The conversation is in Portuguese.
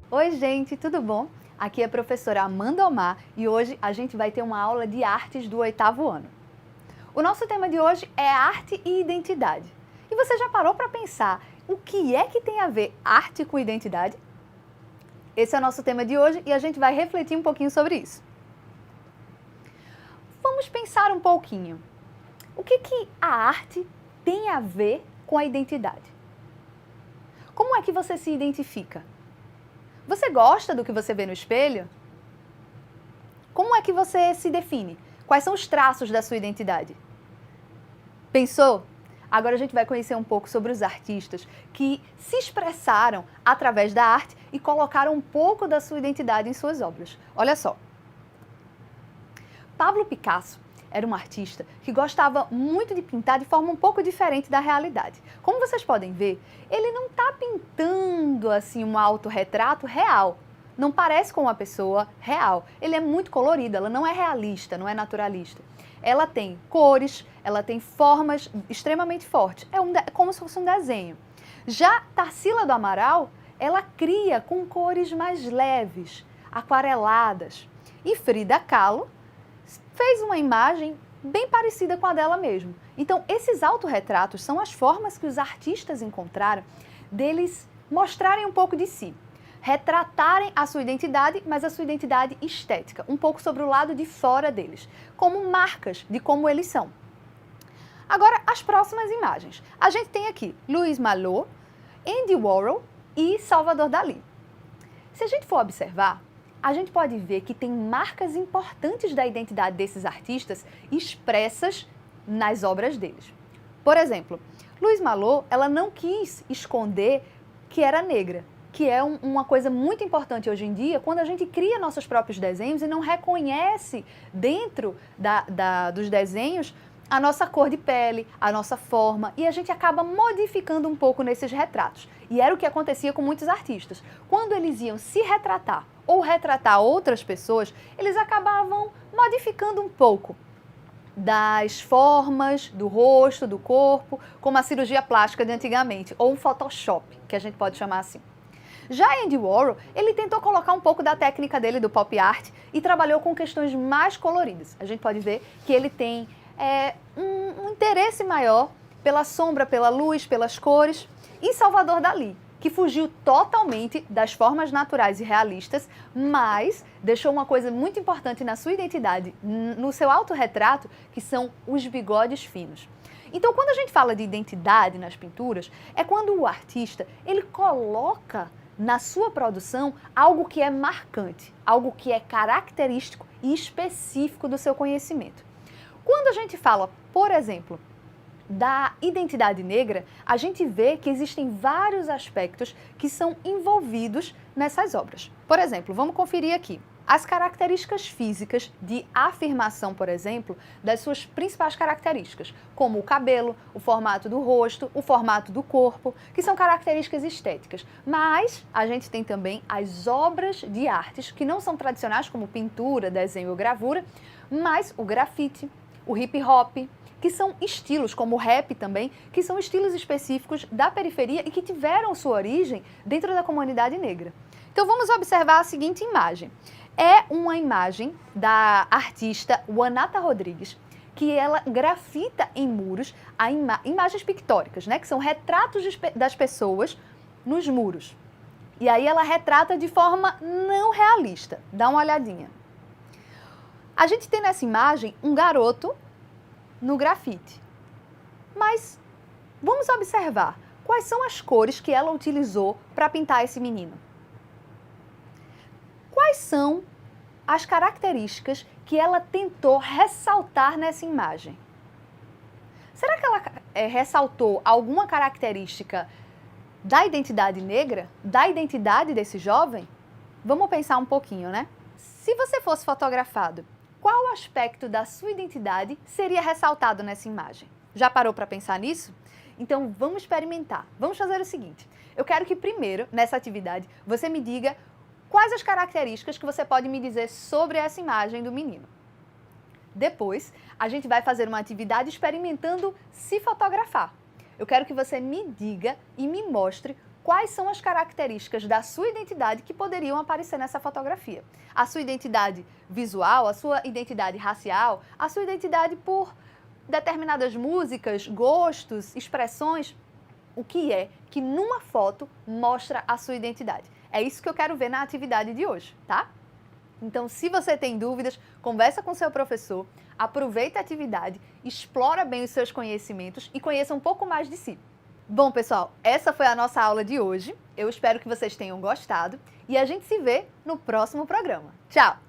Oi, gente, tudo bom? Aqui é a professora Amanda Omar e hoje a gente vai ter uma aula de artes do 8º ano. O nosso tema de hoje é arte e identidade. E você já parou para pensar o que é que tem a ver arte com identidade? Esse é o nosso tema de hoje e a gente vai refletir um pouquinho sobre isso. Vamos pensar um pouquinho. O que a arte tem a ver com a identidade? Como é que você se identifica? Você gosta do que você vê no espelho? Como é que você se define? Quais são os traços da sua identidade? Pensou? Agora a gente vai conhecer um pouco sobre os artistas que se expressaram através da arte e colocaram um pouco da sua identidade em suas obras. Olha só. Pablo Picasso era um artista que gostava muito de pintar de forma um pouco diferente da realidade. Como vocês podem ver, ele não está pintando assim um autorretrato real. Não parece com uma pessoa real. Ele é muito colorido, ela não é realista, não é naturalista. Ela tem cores, ela tem formas extremamente fortes. É como se fosse um desenho. Já Tarsila do Amaral, ela cria com cores mais leves, aquareladas. E Frida Kahlo fez uma imagem bem parecida com a dela mesmo. Então, esses autorretratos são as formas que os artistas encontraram deles mostrarem um pouco de si, retratarem a sua identidade, mas a sua identidade estética, um pouco sobre o lado de fora deles, como marcas de como eles são. Agora, as próximas imagens. A gente tem aqui Louis Mallet, Andy Warhol e Salvador Dalí. Se a gente for observar, a gente pode ver que tem marcas importantes da identidade desses artistas expressas nas obras deles. Por exemplo, Louis Mallet, ela não quis esconder que era negra, que é uma coisa muito importante hoje em dia, quando a gente cria nossos próprios desenhos e não reconhece dentro dos desenhos a nossa cor de pele, a nossa forma, e a gente acaba modificando um pouco nesses retratos. E era o que acontecia com muitos artistas. Quando eles iam se retratar ou retratar outras pessoas, eles acabavam modificando um pouco das formas do rosto, do corpo, como a cirurgia plástica de antigamente, ou um Photoshop, que a gente pode chamar assim. Já Andy Warhol, ele tentou colocar um pouco da técnica dele do pop art e trabalhou com questões mais coloridas. A gente pode ver que ele tem um interesse maior pela sombra, pela luz, pelas cores. E Salvador Dalí, que fugiu totalmente das formas naturais e realistas, mas deixou uma coisa muito importante na sua identidade, no seu autorretrato, que são os bigodes finos. Então, quando a gente fala de identidade nas pinturas, é quando o artista ele coloca na sua produção algo que é marcante, algo que é característico e específico do seu conhecimento. Quando a gente fala, por exemplo, da identidade negra, a gente vê que existem vários aspectos que são envolvidos nessas obras. Por exemplo, vamos conferir aqui. As características físicas de afirmação, por exemplo, das suas principais características, como o cabelo, o formato do rosto, o formato do corpo, que são características estéticas. Mas a gente tem também as obras de artes que não são tradicionais, como pintura, desenho ou gravura, mas o grafite, o hip hop, que são estilos, como o rap também, que são estilos específicos da periferia e que tiveram sua origem dentro da comunidade negra. Então vamos observar a seguinte imagem. É uma imagem da artista Wanata Rodrigues, que ela grafita em muros imagens pictóricas, né, que são retratos das pessoas nos muros. E aí ela retrata de forma não realista. Dá uma olhadinha. A gente tem nessa imagem um garoto no grafite. Mas vamos observar quais são as cores que ela utilizou para pintar esse menino. Quais são as características que ela tentou ressaltar nessa imagem? Será que ela ressaltou alguma característica da identidade negra, da identidade desse jovem? Vamos pensar um pouquinho, né? Se você fosse fotografado, qual aspecto da sua identidade seria ressaltado nessa imagem? Já parou para pensar nisso? Então vamos experimentar. Vamos fazer o seguinte. Eu quero que primeiro, nessa atividade, você me diga quais as características que você pode me dizer sobre essa imagem do menino. Depois, a gente vai fazer uma atividade experimentando se fotografar. Eu quero que você me diga e me mostre quais são as características da sua identidade que poderiam aparecer nessa fotografia. A sua identidade visual, a sua identidade racial, a sua identidade por determinadas músicas, gostos, expressões. O que é que numa foto mostra a sua identidade? É isso que eu quero ver na atividade de hoje, tá? Então, se você tem dúvidas, conversa com seu professor, aproveita a atividade, explora bem os seus conhecimentos e conheça um pouco mais de si. Bom, pessoal, essa foi a nossa aula de hoje. Eu espero que vocês tenham gostado e a gente se vê no próximo programa. Tchau!